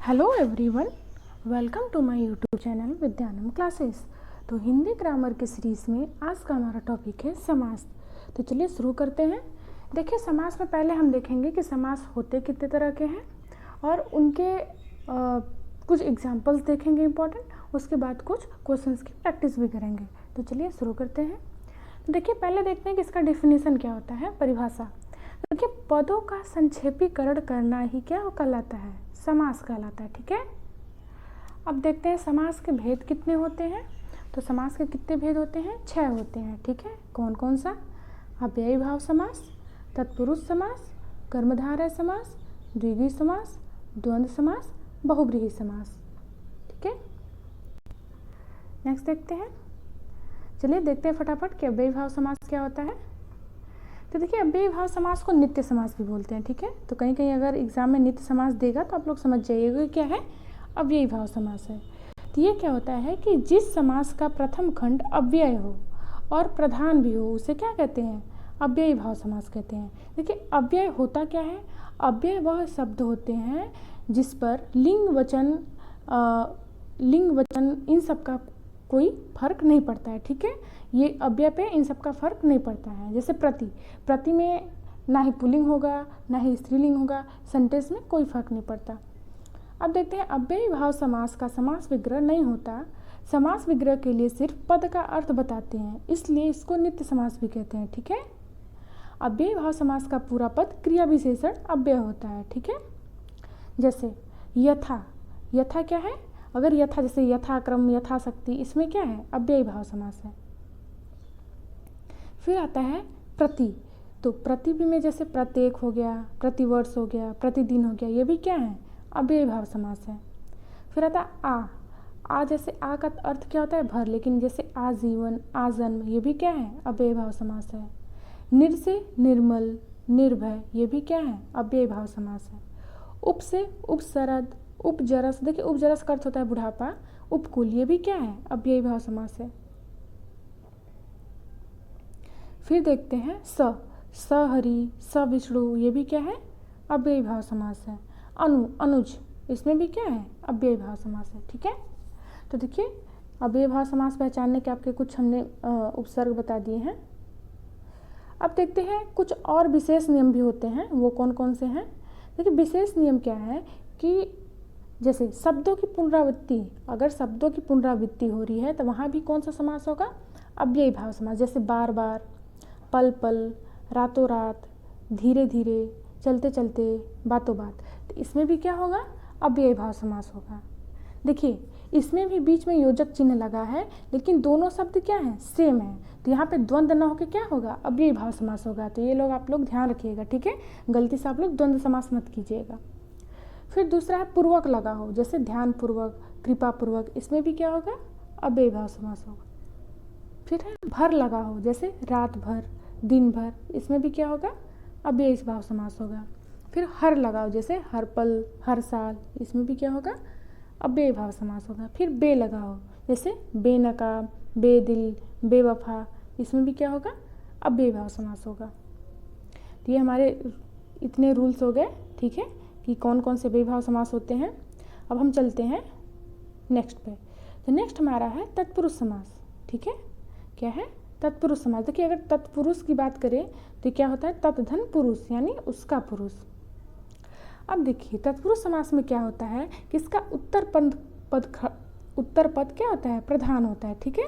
Hello everyone, welcome to my YouTube channel Vidyanam classes. तो Hindi grammar के series में आज का हमारा टॉपिक है समास। तो चलिए शुरू करते हैं। देखिए, समास में पहले हम देखेंगे कि समास होते कितने तरह के हैं और उनके कुछ एग्जांपल्स देखेंगे इम्पॉर्टेंट। उसके बाद कुछ क्वेश्चंस की प्रैक्टिस भी करेंगे। तो चलिए शुरू करते हैं। देखिए, पहले देखते हैं कि इसका डेफिनेशन क्या होता है, परिभाषा। देखिए, पदों का संक्षेपीकरण करना ही क्या कहलाता है, समास कहलाता है। ठीक है, अब देखते हैं समास के भेद कितने होते हैं। तो समास के कितने भेद होते हैं, 6 होते हैं। ठीक है, कौन कौन सा? अव्ययी भाव समास, तत्पुरुष समास, कर्मधारय समास, द्विगु समास, द्वंद्व समास, बहुब्रीहि समास। ठीक है, नेक्स्ट देखते हैं। चलिए देखते हैं फटाफट कि अव्ययी भाव समास क्या होता है। तो देखिए, अव्ययी भाव समास को नित्य समास भी बोलते हैं। ठीक है, तो कहीं कहीं अगर एग्जाम में नित्य समास देगा तो आप लोग समझ जाइएगा क्या है, अव्ययी भाव समास है। तो ये क्या होता है कि जिस समास का प्रथम खंड अव्यय हो और प्रधान भी हो उसे क्या कहते हैं, अव्ययी भाव समास कहते हैं। देखिए, अव्यय होता क्या है, अव्यय वह शब्द होते हैं जिस पर लिंग वचन इन सब का कोई फर्क नहीं पड़ता है। ठीक है, ये अव्यय पे इन सब का फर्क नहीं पड़ता है। जैसे प्रति में ना ही पुल्लिंग होगा ना ही स्त्रीलिंग होगा, सेंटेंस में कोई फर्क नहीं पड़ता। अब देखते हैं, अव्ययी भाव समास का समास विग्रह नहीं होता। समास विग्रह के लिए सिर्फ पद का अर्थ बताते हैं, इसलिए इसको नित्य समास भी कहते हैं। ठीक है, अव्ययी भाव समास का पूरा पद क्रिया विशेषण अव्यय होता है। ठीक है, जैसे यथा, यथा क्या है, अगर यथा जैसे यथाक्रम, यथाशक्ति, इसमें क्या है, अव्ययी भाव समास है। फिर आता है प्रति, तो प्रति भी में जैसे प्रत्येक हो गया, प्रतिवर्ष हो गया, प्रतिदिन हो गया, ये भी क्या है, अव्ययी भाव समास है। फिर आता है आ जैसे आ का अर्थ क्या होता है, भर, लेकिन जैसे आजीवन, आजन्म, ये भी क्या है, अव्ययी भाव समास है। निर से निर्मल, निर्भय, ये भी क्या है, अव्ययी भाव समास है। उप से उपसरद, उपजरस, देखिए उपजरस का अर्थ होता है बुढ़ापा, उपकुल, ये भी क्या है, अव्ययी भाव समास है। फिर देखते हैं सहरि, सविष्णु, ये भी क्या है, अव्ययी भाव समास है। अनुज, इसमें भी क्या है, अव्ययी भाव समास है। ठीक है, तो देखिए, अव्ययी भाव समास पहचानने के आपके कुछ हमने उपसर्ग बता दिए हैं। अब देखते हैं कुछ और विशेष नियम भी होते हैं, वो कौन कौन से हैं। देखिए, विशेष नियम क्या है कि जैसे शब्दों की पुनरावृत्ति, अगर शब्दों की पुनरावृत्ति हो रही है तो वहाँ भी कौन सा समास होगा, अव्ययी भाव समास। जैसे बार बार, पल पल, रातों रात, धीरे धीरे, चलते चलते, बातों बात, तो इसमें भी क्या होगा, अव्ययी भाव समास होगा। देखिए, इसमें भी बीच में योजक चिन्ह लगा है, लेकिन दोनों शब्द क्या है, सेम है, तो यहाँ पे द्वंद्व न होकर क्या होगा, अव्ययी भाव समास होगा। तो ये लोग आप लोग ध्यान रखिएगा। ठीक है, गलती से आप लोग द्वंद्व समास मत कीजिएगा। फिर दूसरा है पूर्वक लगा हो, जैसे ध्यान पूर्वक, कृपा पूर्वक, इसमें भी क्या होगा, अव्ययी भाव समास होगा। फिर है भर लगा हो, जैसे रात भर, दिन भर, इसमें भी क्या होगा, अव्ययी भाव समास होगा। फिर हर लगाओ, जैसे हर पल, हर साल, इसमें भी क्या होगा, अव्ययी भाव समास होगा। फिर बे लगाओ, जैसे बेनकाब, बेदिल, बेवफा, इसमें भी क्या होगा, अव्ययी भाव समास होगा। तो ये हमारे इतने रूल्स हो गए। ठीक है, कि कौन कौन से अव्ययी भाव समास होते हैं। अब हम चलते हैं नेक्स्ट पे। तो नेक्स्ट हमारा है तत्पुरुष समास। ठीक है, क्या है, तत्पुरुष समास। देखिए, अगर तत्पुरुष की बात करें तो क्या होता है, तत्धन पुरुष, यानी उसका पुरुष। अब देखिए, तत्पुरुष समास में क्या होता है कि इसका उत्तर पद क्या होता है, प्रधान होता है। ठीक है,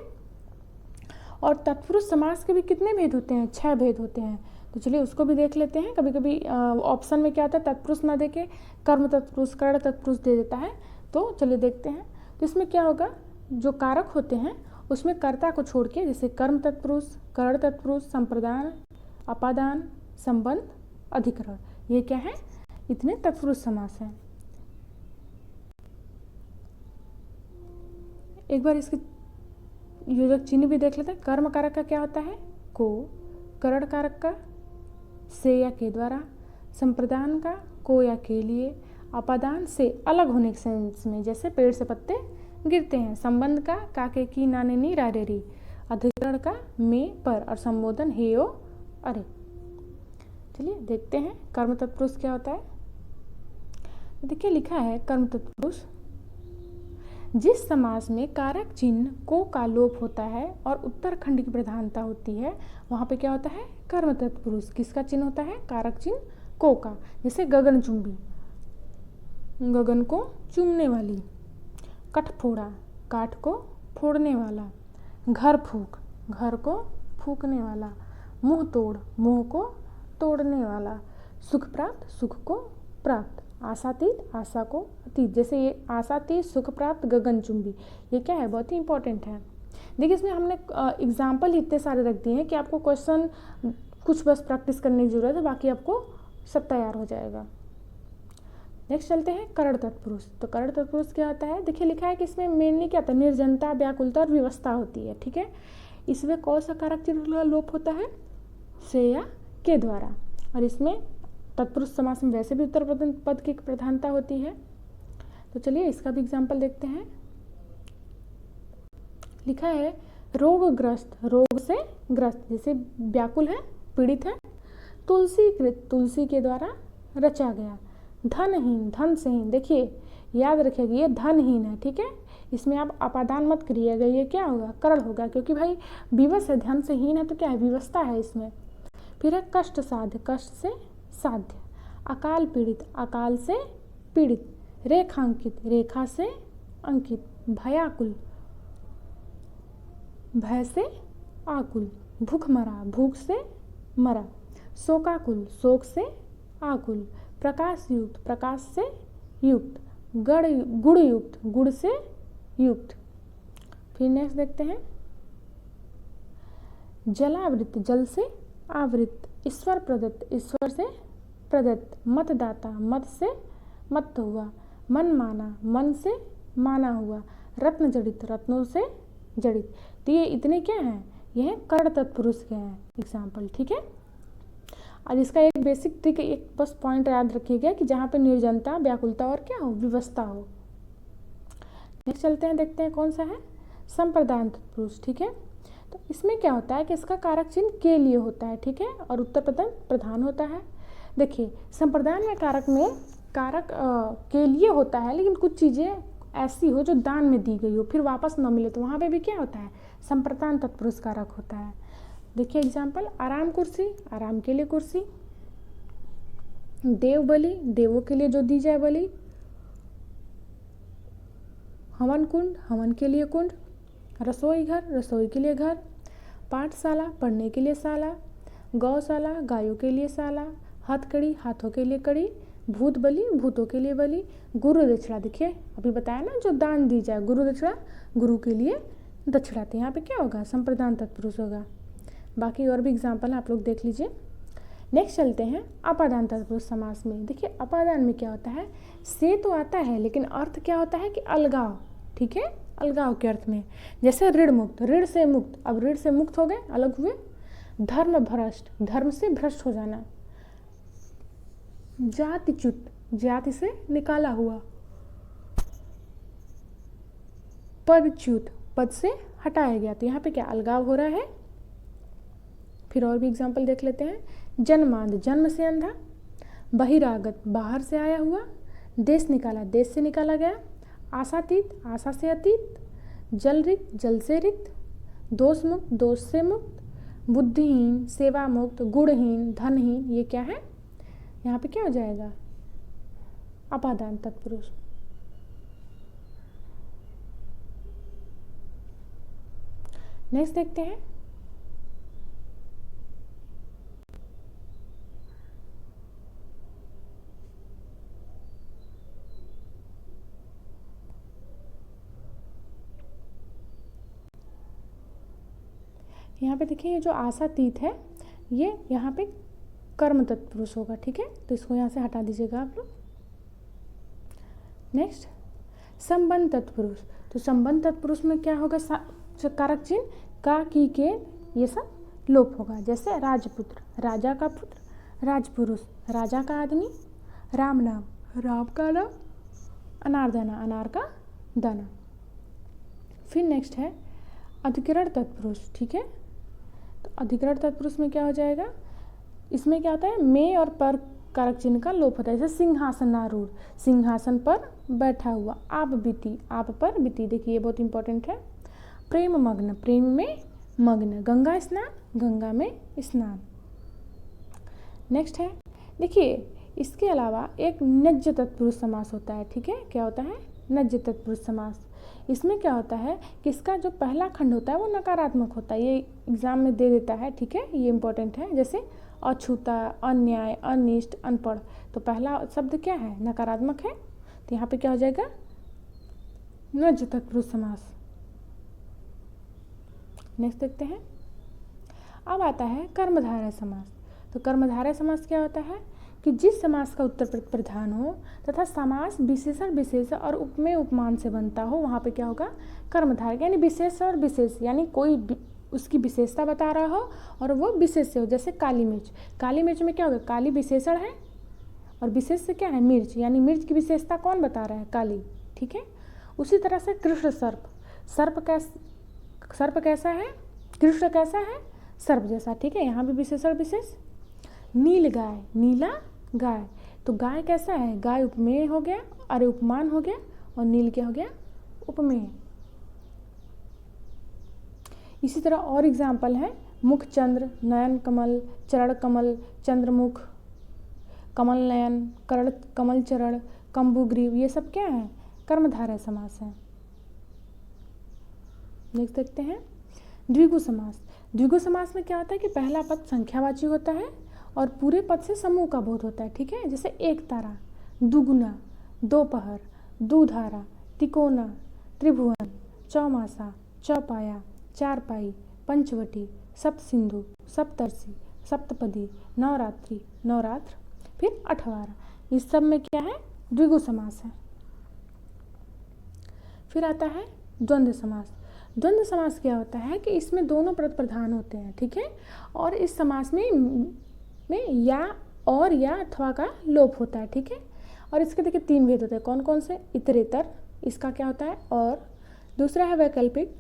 और तत्पुरुष समास के भी कितने भेद होते हैं, 6 भेद होते हैं। तो चलिए उसको भी देख लेते हैं। कभी कभी ऑप्शन में क्या होता है, तत्पुरुष ना देके कर्म तत्पुरुष, कर्ण तत्पुरुष दे देता है। तो चलिए देखते हैं। तो इसमें क्या होगा, जो कारक होते हैं उसमें कर्ता को छोड़ के, जैसे कर्म तत्पुरुष, कर्ण तत्पुरुष, संप्रदान, अपादान, संबंध, अधिकरण, ये क्या है, इतने तत्पुरुष समास हैं। एक बार इसकी योजक चिन्ह भी देख लेते हैं। कर्म कारक का क्या होता है, को, करण कारक का से या के द्वारा, संप्रदान का को या के लिए, अपादान से अलग होने के सेंस में, जैसे पेड़ से पत्ते गिरते हैं, संबंध का काके की नाने नी रारे री, अधिकरण का में पर, और संबोधन हे ओ अरे। चलिए देखते हैं कर्म तत्पुरुष क्या होता है। देखिए लिखा है कर्म तत्पुरुष, जिस समास में कारक चिन्ह को का लोप होता है और उत्तरखंड की प्रधानता होती है वहाँ पे क्या होता है, कर्म तत्पुरुष। किसका चिन्ह होता है, कारक चिन्ह को का। जैसे गगनचुंबी, गगन को चूमने वाली। कठफोड़ा, काठ को फोड़ने वाला। घर फूक, घर को फूकने वाला। मुंह तोड़, मुंह को तोड़ने वाला। सुख प्राप्त, सुख को प्राप्त। आशातीत, आशा को अतीत। जैसे ये आशातीत, सुख प्राप्त, गगनचुंबी, ये क्या है, बहुत ही इंपॉर्टेंट है। देखिए इसमें हमने एग्जाम्पल इतने सारे रख दिए हैं कि आपको क्वेश्चन कुछ बस प्रैक्टिस करने की जरूरत है, बाकी आपको सब तैयार हो जाएगा। नेक्स्ट चलते हैं करण तत्पुरुष। तो करण तत्पुरुष क्या होता है, देखिए लिखा है कि इसमें मेनली क्या होता है, निर्जनता, व्याकुलता और विवशता होती है। ठीक है, इसमें कौन सा कारक चिन्ह का लोप होता है, से या के द्वारा। और इसमें तत्पुरुष समास में वैसे भी उत्तर पद की प्रधानता होती है। तो चलिए इसका भी एग्जाम्पल देखते हैं। लिखा है रोगग्रस्त, रोग से ग्रस्त, जैसे व्याकुल है, पीड़ित है। तुलसीकृत, तुलसी के द्वारा रचा गया। धनहीन, धन से हीन, देखिए याद रखिएगा ये धनहीन है। ठीक है, इसमें आप अपादान मत करिएगा, ये क्या होगा, करण होगा, क्योंकि भाई विवश है, धन से हीन है तो क्या है, विवशता है इसमें। फिर है कष्ट साध्य, कष्ट से साध्य। अकाल पीड़ित, अकाल से पीड़ित। रेखांकित, रेखा से अंकित। भयाकुल, भय से आकुल। भूखमरा, भूख से मरा। शोकाकुल, शोक से आकुल। प्रकाश युक्त, प्रकाश से युक्त। गुण युक्त, गुड़ से युक्त। फिर नेक्स्ट देखते हैं जलावृत, जल से आवृत। ईश्वर प्रदत्त, ईश्वर से प्रदत्त। मतदाता, मत से मत हुआ। मन माना, मन से माना हुआ। रत्न जड़ित, रत्नों से जड़ित। तो ये इतने क्या हैं, यह कर्ण तत्पुरुष के हैं एग्जाम्पल। ठीक है, और इसका एक बेसिक ट्रिक, एक बस पॉइंट याद रखिएगा कि जहाँ पे निर्जनता, व्याकुलता और क्या हो, विवशता हो। नेक्स्ट चलते हैं, देखते हैं कौन सा है, संप्रदान तत्पुरुष। ठीक है, तो इसमें क्या होता है कि इसका कारक चिन्ह के लिए होता है। ठीक है, और उत्तर पद प्रधान होता है। देखिए संप्रदान में कारक के लिए होता है, लेकिन कुछ चीज़ें ऐसी हो जो दान में दी गई हो फिर वापस न मिले, तो वहाँ पे भी क्या होता है, संप्रदान तत्पुरुष कारक होता है। देखिए एग्जाम्पल, आराम कुर्सी, आराम के लिए कुर्सी। देव बलि, देवों के लिए जो दी जाए बलि। हवन कुंड, हवन के लिए कुंड। रसोई घर, रसोई के लिए घर। पाठशाला, पढ़ने के लिए शाला। गौशाला, गायों के लिए शाला। हथकड़ी, हाथों के लिए कड़ी। भूत बलि, भूतों के लिए बलि। गुरु दक्षिणा, देखिए अभी बताया ना, जो दान दी जाए, गुरु दक्षिणा, गुरु के लिए दक्षिणा। तो यहाँ पे क्या होगा, संप्रदान तत्पुरुष होगा। बाकी और भी एग्जाम्पल आप लोग देख लीजिए। नेक्स्ट चलते हैं अपादान तत्पुरुष समास में। देखिए अपादान में क्या होता है, से तो आता है लेकिन अर्थ क्या होता है कि अलगाव। ठीक है, अलगाव के अर्थ में। जैसे ऋण मुक्त, ऋण से मुक्त, अब ऋण से मुक्त हो गए, अलग हुए। धर्म भ्रष्ट, धर्म से भ्रष्ट हो जाना। जातिच्युत, जाति से निकाला हुआ। पदच्युत, पद से हटाया गया, तो यहाँ पे क्या अलगाव हो रहा है। फिर और भी एग्जाम्पल देख लेते हैं। जन्मांध, जन्म से अंधा। बहिरागत, बाहर से आया हुआ। देश निकाला, देश से निकाला गया। आशातीत, आशा से अतीत। जल रिक्त, जल से रिक्त। दोष मुक्त, दोष से मुक्त। बुद्धिहीन, सेवा मुक्त। गुणहीन, धनहीन, ये क्या है, यहाँ पे क्या हो जाएगा, अपादान तत्पुरुष। नेक्स्ट देखते हैं, यहाँ पे देखिए ये जो आशातीत है ये यहाँ पे कर्म तत्पुरुष होगा। ठीक है, तो इसको यहाँ से हटा दीजिएगा आप लोग। नेक्स्ट संबंध तत्पुरुष। तो संबंध तत्पुरुष में क्या होगा, कारक चिन्ह का, की, के, ये सब लोप होगा। जैसे राजपुत्र, राजा का पुत्र। राजपुरुष, राजा का आदमी। राम नाम, राम का नाम। अनारदाना, अनार का दाना। फिर नेक्स्ट है अधिकरण तत्पुरुष। ठीक है, तो अधिकरण तत्पुरुष में क्या हो जाएगा, इसमें क्या होता है, में और पर कारक चिन्ह का लोप होता है। जैसे सिंहासनारूढ़, सिंहासन पर बैठा हुआ। आप बीती, आप पर बीती, देखिए ये बहुत इंपॉर्टेंट है। प्रेम मग्न, प्रेम में मग्न। गंगा स्नान, गंगा में स्नान। नेक्स्ट है, देखिए इसके अलावा एक नज्य तत्पुरुष समास होता है, ठीक है। क्या होता है? नज्य तत्पुरुष समास। इसमें क्या होता है कि इसका जो पहला खंड होता है वो नकारात्मक होता है, ये एग्जाम में दे देता है, ठीक है, ये इंपॉर्टेंट है। जैसे अछूता, अन्याय, अनिष्ट, अनपढ़, तो पहला शब्द क्या है? नकारात्मक है, तो यहाँ पे क्या हो जाएगा? नज्य तत्पुरुष समास। नेक्स्ट देखते हैं, अब आता है कर्मधारय समास। तो कर्मधारय समास क्या होता है कि जिस समास का उत्तर प्रधान हो तथा समास विशेषण विशेष और उपमेय उपमान से बनता हो, वहाँ पे क्या होगा? कर्मधारय, यानी विशेष और विशेष, यानी कोई उसकी विशेषता बता रहा हो और वो विशेष से हो। जैसे काली मिर्च, काली मिर्च में क्या होगा? काली विशेषण है और विशेष से क्या है? मिर्च, यानी मिर्च की विशेषता कौन बता रहा है? काली, ठीक है। उसी तरह से कृष्ण सर्प, सर्प कैसा है? कृष्ण कैसा है? सर्प जैसा, ठीक है, यहाँ भी विशेषण विशेष। नील गाय, नीला गाय, तो गाय कैसा है? गाय उपमेय हो गया, अरे उपमान हो गया, और नील क्या हो गया? उपमेय। इसी तरह और एग्जाम्पल है, मुख चंद्र, नयन कमल, चरण कमल, चंद्रमुख, कमल नयन, करण कमल चरण, कंबुग्रीव, ये सब क्या है? कर्मधारय समास है। नेक्स्ट देखते हैं द्विगु समास। द्विगु समास में क्या होता है कि पहला पद संख्यावाची होता है और पूरे पद से समूह का बोध होता है, ठीक है। जैसे एक तारा, दुगुना, दोपहर, दुधारा, तिकोना, त्रिभुवन, चौमासा, चौपाया, चारपाई, पंचवटी, सप्तसिंधु, सप्तर्षि, सप्तपदी, नवरात्रि, नवरात्र, फिर अठवारा, इस सब में क्या है? द्विगु समास है। फिर आता है द्वंद्व समास। द्वंद्व समास क्या होता है कि इसमें दोनों पद प्रधान होते हैं, ठीक है, और इस समास में या और या अथवा का लोप होता है, ठीक है। और इसके देखिए तीन भेद होते हैं, कौन कौन से? इतरेतर, इसका क्या होता है? और दूसरा है वैकल्पिक,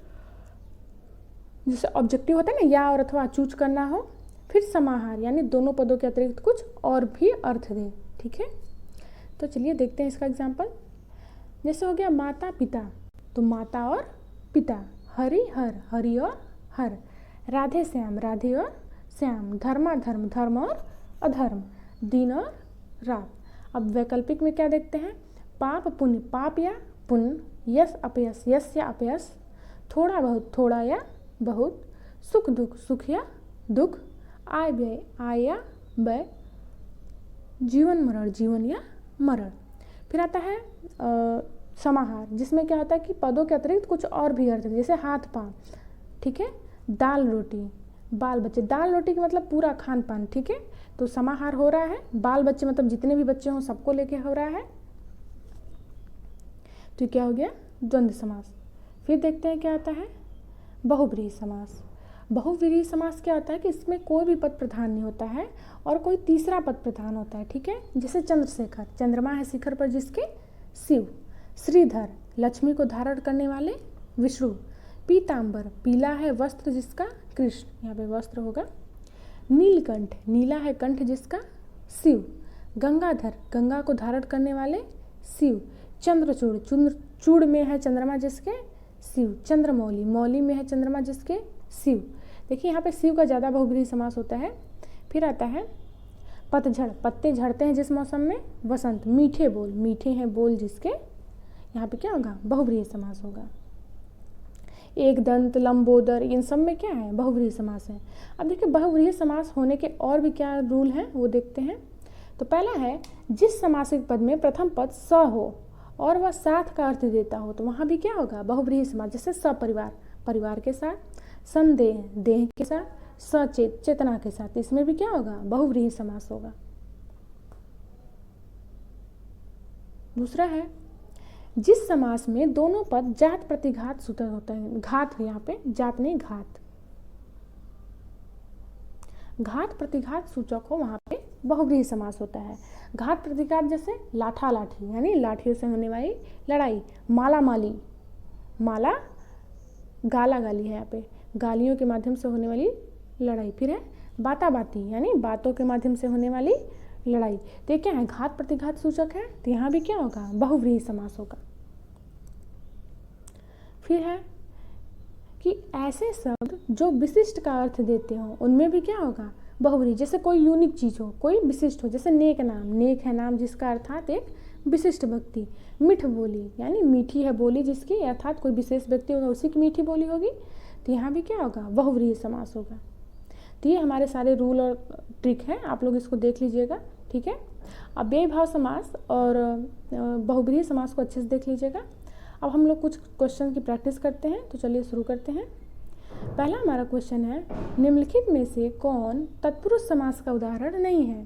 जैसे ऑब्जेक्टिव होता है ना, या और अथवा चूज करना हो। फिर समाहार, यानी दोनों पदों के अतिरिक्त कुछ और भी अर्थ दे, ठीक है। तो चलिए देखते हैं इसका एग्जाम्पल। जैसे हो गया माता पिता, तो माता और पिता, हरि हर, हरि और हर, राधे श्याम, राधे और श्याम, धर्माधर्म, धर्म और अधर्म, दिन और रात। अब वैकल्पिक में क्या देखते हैं? पाप पुण्य, पाप या पुण्य, यश अपयश, यश या अपयश, थोड़ा बहुत, थोड़ा या बहुत, सुख दुख, सुख या दुख, आय व्यय, आय या व्यय, जीवन मरण, जीवन या मरण। फिर आता है समाहार, जिसमें क्या होता है कि पदों के अतिरिक्त कुछ और भी अर्थ, जैसे हाथ पांव, ठीक है, दाल रोटी, बाल बच्चे, दाल रोटी का मतलब पूरा खान पान, ठीक है। तो समाहार हो रहा है, बाल बच्चे मतलब जितने भी बच्चे हों सबको लेके हो रहा है, तो क्या हो गया? द्वंद्व समास। फिर देखते हैं क्या आता है बहुव्रीहि समास। बहुव्रीहि समास क्या होता है कि इसमें कोई भी पद प्रधान नहीं होता है और कोई तीसरा पद प्रधान होता है, ठीक है। जैसे चंद्रशेखर, चंद्रमा है शिखर पर जिसके, शिव। श्रीधर, लक्ष्मी को धारण करने वाले, विष्णु। पीतांबर, पीला है वस्त्र जिसका, कृष्ण, यहाँ पे वस्त्र होगा। नीलकंठ, नीला है कंठ जिसका, शिव। गंगाधर, गंगा को धारण करने वाले, शिव। चंद्रचूड़, चूड़ में है चंद्रमा जिसके, शिव। चंद्रमौली, मौली में है चंद्रमा जिसके, शिव। देखिए यहाँ पे शिव का ज़्यादा बहुव्रीहि समास होता है। फिर आता है पतझड़, पत्ते झड़ते हैं जिस मौसम में, वसंत। मीठे बोल, मीठे हैं बोल जिसके, यहाँ पे क्या होगा? बहुव्रीहि समास होगा। एक दंत, लंबोदर, इन सब में क्या है? बहुव्रीहि समास है। अब देखिए बहुव्रीहि समास होने के और भी क्या रूल हैं वो देखते हैं। तो पहला है जिस समासिक पद में प्रथम पद स हो और वह साथ का अर्थ देता हो, तो वहाँ भी क्या होगा? बहुव्रीहि समास। जैसे सपरिवार, परिवार के साथ, संदेह, देह के साथ, सचेत, चेतना के साथ, इसमें भी क्या होगा? बहुव्रीहि समास होगा। दूसरा है जिस समास में दोनों पद जात प्रतिघात सूचक होते हैं, घात है यहाँ पे, जात नहीं घात, घात प्रतिघात सूचक हो वहाँ पे बहुव्रीहि समास होता है। घात प्रतिघात जैसे लाठा लाठी, यानी लाठियों से होने वाली लड़ाई। माला माली, माला गाला गाली है यहाँ पे, गालियों के माध्यम से होने वाली लड़ाई। फिर है बाता बाती, यानी बातों के माध्यम से होने वाली लड़ाई। तो ये क्या है, घात प्रतिघात सूचक है, तो यहाँ भी क्या होगा, बहुव्रीहि समास होगा। फिर है कि ऐसे शब्द जो विशिष्ट का अर्थ देते हो उनमें भी क्या होगा, बहुव्रीहि। जैसे कोई यूनिक चीज हो, कोई विशिष्ट हो, जैसे नेक नाम, नेक है नाम जिसका अर्थात एक विशिष्ट व्यक्ति। मिठ बोली यानी मीठी है बोली जिसकी, अर्थात कोई विशेष व्यक्ति होगा उसी की मीठी बोली होगी, तो यहाँ भी क्या होगा, बहुव्रीहि समास होगा। तो ये हमारे सारे रूल और ट्रिक हैं, आप लोग इसको देख लीजिएगा, ठीक है। अब बेभाव समास और बहुव्रीहि समास को अच्छे से देख लीजिएगा। अब हम लोग कुछ क्वेश्चन की प्रैक्टिस करते हैं, तो चलिए शुरू करते हैं। पहला हमारा क्वेश्चन है, निम्नलिखित में से कौन तत्पुरुष समास का उदाहरण नहीं है?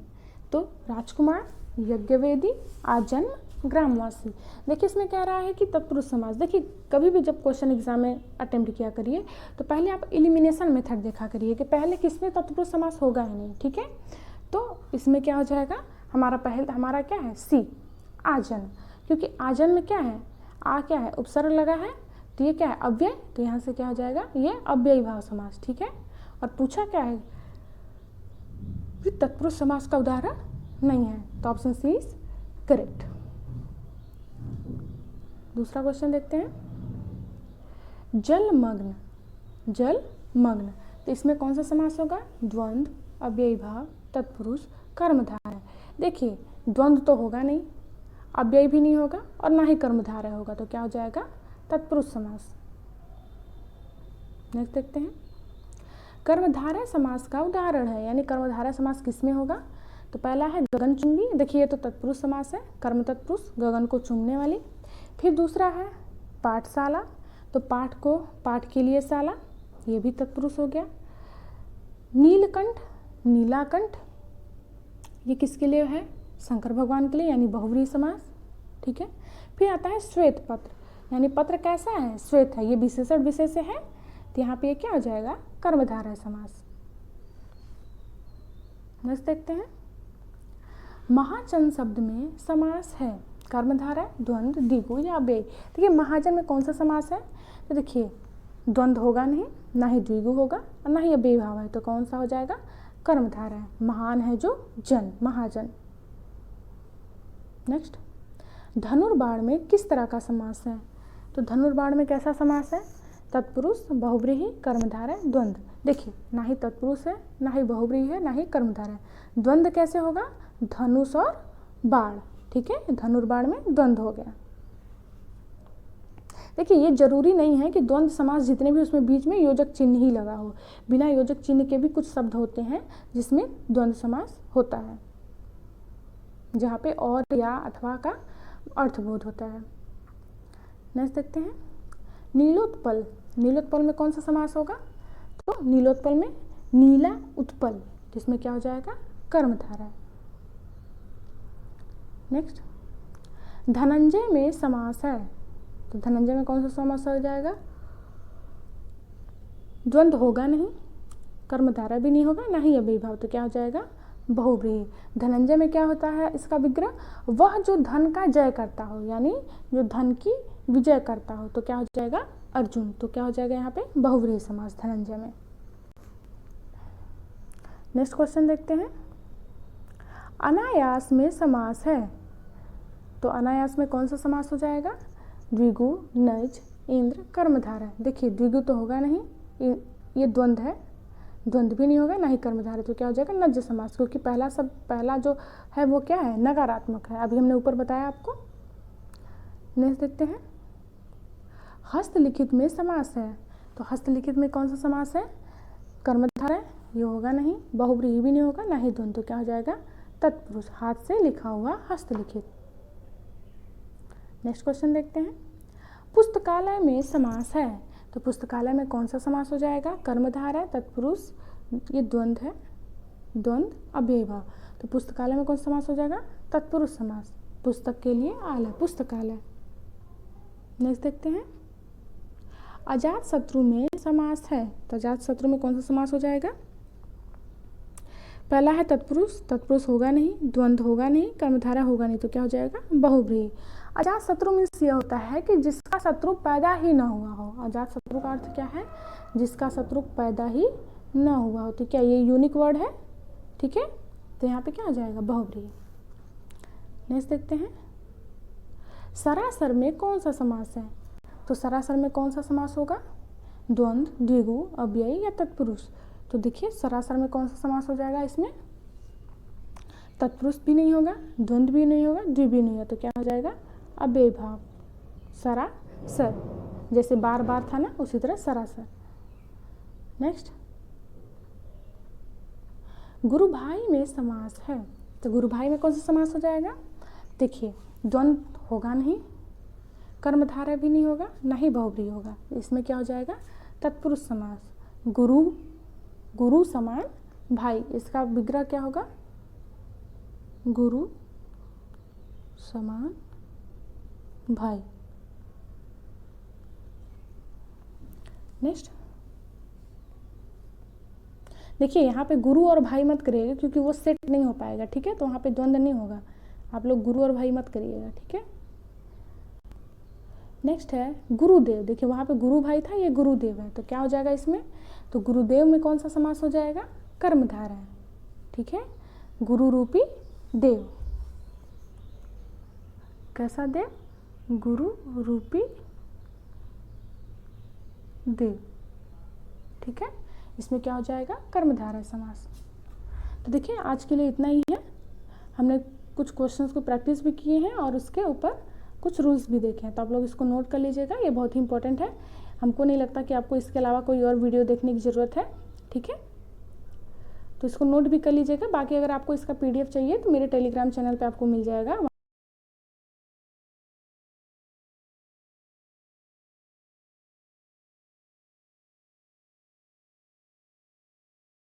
तो राजकुमार, यज्ञवेदी, आजन्म, ग्रामवासी। देखिए इसमें कह रहा है कि तत्पुरुष समास। देखिए कभी भी जब क्वेश्चन एग्जाम में अटेम्प्ट किया करिए तो पहले आप एलिमिनेशन मेथड देखा करिए कि पहले किसमें तत्पुरुष समास होगा या नहीं, ठीक है। तो इसमें क्या हो जाएगा, हमारा क्या है, सी, आजन्म। क्योंकि आजन्म में क्या है, आ क्या है, उपसर्ग लगा है, तो ये क्या है, अव्यय, तो यहाँ से क्या हो जाएगा, ये अव्ययी भाव समास, ठीक है। और पूछा क्या है, तत्पुरुष समास का उदाहरण नहीं है, तो ऑप्शन सी इज करेक्ट। दूसरा क्वेश्चन देखते हैं, जलमग्न, जलमग्न, तो इसमें कौन सा समास होगा, द्वंद्व, अव्ययी भाव, तत्पुरुष, कर्मधारय। देखिए द्वंद्व तो होगा नहीं, अव्ययी भी नहीं होगा और ना ही कर्मधारय होगा, तो क्या हो जाएगा, तत्पुरुष समास। नेक्स्ट देखते हैं, कर्मधारय समास का उदाहरण है, यानी कर्मधारय समास किसमें होगा, तो पहला है गगन चुंबी। देखिए ये तो तत्पुरुष समास है, कर्म तत्पुरुष, गगन को चूमने वाली। फिर दूसरा है पाठशाला, तो पाठ के लिए शाला, ये भी तत्पुरुष हो गया। नीलकंठ, नीलाकंठ, ये किसके लिए है, शंकर भगवान के लिए, यानी बहुव्रीहि समास, ठीक है। फिर आता है श्वेत पत्र, यानी पत्र कैसा है, श्वेत है, ये विशेषण विशेष्य है, तो यहाँ पे ये क्या हो जाएगा, कर्मधारय समास। नेक्स्ट देखते हैं, महाजन शब्द में समास है, कर्मधारय, द्वंद्व, द्विगु या अव्ययी। देखिए महाजन में कौन सा समास है, तो देखिए द्वंद्व होगा नहीं, ना ही द्विगु होगा और ना ही अव्ययी भाव है, तो कौन सा हो जाएगा, कर्मधारय। महान है जो जन, महाजन। नेक्स्ट, धनुर्बाण में किस तरह का समास है, तो धनुर्बाण में कैसा समास है, तत्पुरुष, बहुव्रीहि, कर्मधारय, द्वंद्व। देखिए ना ही तत्पुरुष है, ना ही बहुव्रीहि है, ना ही कर्मधारय। द्वंद्व कैसे होगा, धनुष और बाण, ठीक है, धनुर्बाण में द्वंद्व हो गया। देखिए ये जरूरी नहीं है कि द्वंद्व समास जितने भी उसमें बीच में योजक चिन्ह ही लगा हो, बिना योजक चिन्ह के भी कुछ शब्द होते हैं जिसमें द्वंद्व समास होता है, जहाँ पे और या अथवा का अर्थबोध होता है। नेक्स्ट देखते हैं, नीलोत्पल, नीलोत्पल में कौन सा समास होगा, तो नीलोत्पल में नीला उत्पल, जिसमें क्या हो जाएगा, कर्मधारय। नेक्स्ट, धनंजय में समास है, तो धनंजय में कौन सा समास हो जाएगा, द्वंद्व होगा नहीं, कर्मधारय भी नहीं होगा, ना ही अव्ययी भाव, तो क्या हो जाएगा, बहुव्रीहि। धनंजय में क्या होता है इसका विग्रह, वह जो धन का जय करता हो, यानी जो धन की विजय करता हो, तो क्या हो जाएगा, अर्जुन, तो क्या हो जाएगा यहाँ पे, बहुव्रीहि समास धनंजय में। नेक्स्ट क्वेश्चन देखते हैं, अनायास में समास है, तो अनायास में कौन सा समास हो जाएगा, द्विगु, नज, इंद्र, कर्मधारय। देखिए द्विगु तो होगा नहीं, ये द्वंद्व है, द्वंद्व भी नहीं होगा, ना ही कर्मधारय, तो क्या हो जाएगा, नज समास, क्योंकि पहला जो है वो क्या है, नकारात्मक है, अभी हमने ऊपर बताया आपको। नेक्स्ट देखते हैं, हस्तलिखित में समास है, तो हस्तलिखित में कौन सा समास है, कर्मधारय, ये होगा नहीं, बहुव्रीहि भी नहीं होगा, ना ही द्वंद्व, तो क्या हो जाएगा, तत्पुरुष, हाथ से लिखा हुआ हस्तलिखित। नेक्स्ट क्वेश्चन देखते हैं, पुस्तकालय में समास है, तो पुस्तकालय में कौन सा समास हो जाएगा, कर्मधारय, तत्पुरुष, ये द्वंद्व है, द्वंद्व, अव्ययी भाव, तो पुस्तकालय में कौन सा समास हो जाएगा, तत्पुरुष समास, पुस्तक के लिए आलय, पुस्तकालय। नेक्स्ट देखते हैं, अजात शत्रु में समास है, तो अजात शत्रु में कौन सा समास हो जाएगा, पहला है तत्पुरुष, तत्पुरुष होगा नहीं, द्वंद्व होगा नहीं, कर्मधारय होगा नहीं, तो क्या हो जाएगा, बहुव्रीहि। अजात शत्रु में यह होता है कि जिसका शत्रु पैदा ही ना हुआ हो, अजात शत्रु का अर्थ क्या है, जिसका शत्रु पैदा ही ना हुआ हो, तो क्या ये यूनिक वर्ड है, ठीक है, तो यहाँ पे क्या हो जाएगा, बहुव्रीहि। नेक्स्ट देखते हैं, सरासर में कौन सा समास है? तो सरासर में कौन सा समास होगा? द्वंद्व, द्विगु, अव्ययी या तत्पुरुष? तो देखिए सरासर में कौन सा समास हो जाएगा? इसमें तत्पुरुष भी नहीं होगा, द्वंद्व भी नहीं होगा, द्वि भी नहीं होगा, तो क्या हो जाएगा? अव्ययी भाव, सरासर। जैसे बार बार था ना, उसी तरह सरासर। नेक्स्ट, गुरु भाई में समास है, तो गुरु भाई में कौन सा समास हो जाएगा? देखिए द्वंद्व होगा नहीं, कर्मधारय भी नहीं होगा, ना ही बहुव्रीहि होगा, इसमें क्या हो जाएगा? तत्पुरुष समास। गुरु, गुरु समान भाई, इसका विग्रह क्या होगा? गुरु समान भाई। नेक्स्ट देखिए यहाँ पे गुरु और भाई मत करिएगा क्योंकि वो सेट नहीं हो पाएगा, ठीक है? तो वहाँ पे द्वंद्व नहीं होगा, आप लोग गुरु और भाई मत करिएगा, ठीक है? नेक्स्ट है गुरुदेव। देखिए वहाँ पे गुरु भाई था, ये गुरुदेव है, तो क्या हो जाएगा इसमें? तो गुरुदेव में कौन सा समास हो जाएगा? कर्मधारय है, ठीक है? गुरु रूपी देव, कैसा देव? गुरु रूपी देव, ठीक है? इसमें क्या हो जाएगा? कर्मधारय समास। तो देखिए आज के लिए इतना ही है। हमने कुछ क्वेश्चंस को प्रैक्टिस भी किए हैं और उसके ऊपर कुछ रूल्स भी देखे हैं, तो आप लोग इसको नोट कर लीजिएगा, ये बहुत ही इंपॉर्टेंट है। हमको नहीं लगता कि आपको इसके अलावा कोई और वीडियो देखने की ज़रूरत है, ठीक है? तो इसको नोट भी कर लीजिएगा। बाकी अगर आपको इसका PDF चाहिए तो मेरे टेलीग्राम चैनल पे आपको मिल जाएगा।